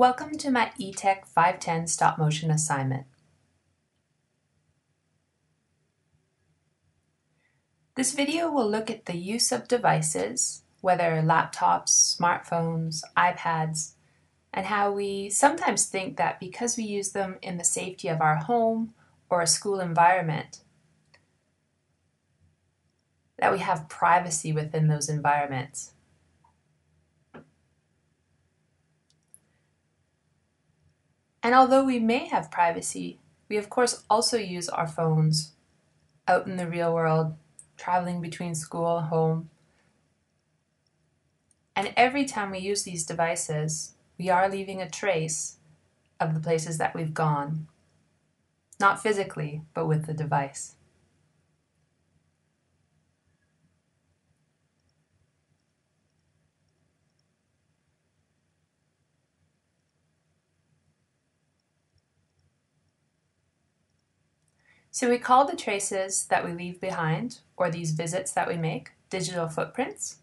Welcome to my ETEC 510 stop motion assignment. This video will look at the use of devices, whether laptops, smartphones, iPads, and how we sometimes think that because we use them in the safety of our home or a school environment, that we have privacy within those environments. And although we may have privacy, we of course also use our phones out in the real world, traveling between school and home. And every time we use these devices, we are leaving a trace of the places that we've gone. Not physically, but with the device. So we call the traces that we leave behind, or these visits that we make, digital footprints.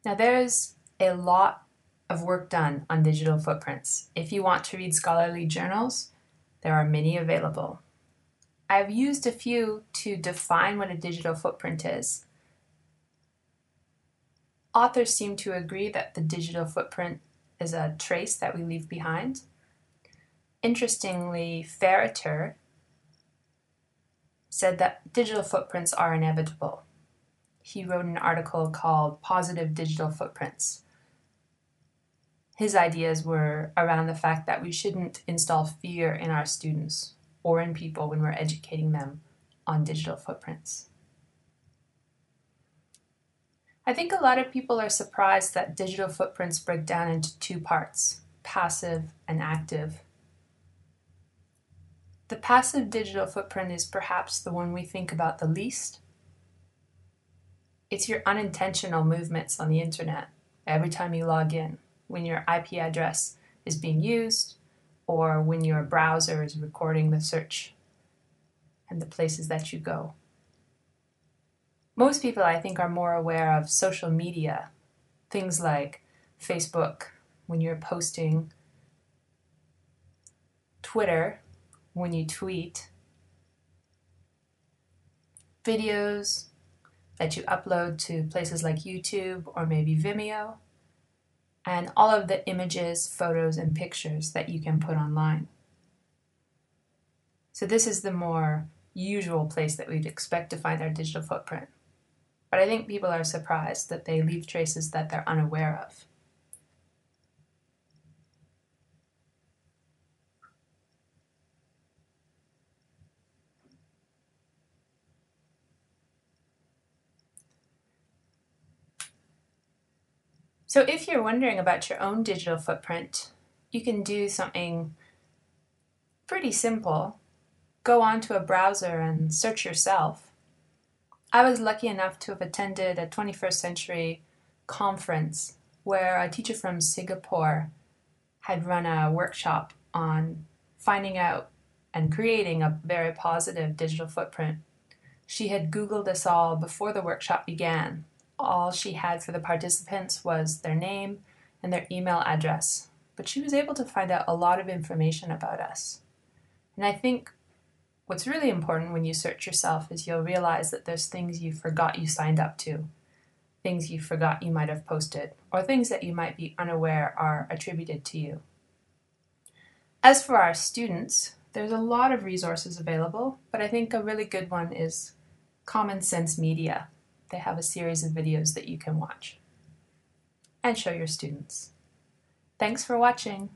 Now there's a lot of work done on digital footprints. If you want to read scholarly journals, there are many available. I've used a few to define what a digital footprint is. Authors seem to agree that the digital footprint is a trace that we leave behind. Interestingly, Ferreter said that digital footprints are inevitable. He wrote an article called Positive Digital Footprints. His ideas were around the fact that we shouldn't install fear in our students or in people when we're educating them on digital footprints. I think a lot of people are surprised that digital footprints break down into two parts, passive and active. The passive digital footprint is perhaps the one we think about the least. It's your unintentional movements on the internet every time you log in, when your IP address is being used, or when your browser is recording the search and the places that you go. Most people, I think, are more aware of social media, things like Facebook, when you're posting, Twitter, when you tweet, videos that you upload to places like YouTube or maybe Vimeo, and all of the images, photos, and pictures that you can put online. So this is the more usual place that we'd expect to find our digital footprint. But I think people are surprised that they leave traces that they're unaware of. So if you're wondering about your own digital footprint, you can do something pretty simple. Go onto a browser and search yourself. I was lucky enough to have attended a 21st century conference where a teacher from Singapore had run a workshop on finding out and creating a very positive digital footprint. She had Googled us all before the workshop began. All she had for the participants was their name and their email address, but she was able to find out a lot of information about us. And I think what's really important when you search yourself is you'll realize that there's things you forgot you signed up to, things you forgot you might have posted, or things that you might be unaware are attributed to you. As for our students, there's a lot of resources available, but I think a really good one is Common Sense Media. They have a series of videos that you can watch and show your students. Thanks for watching.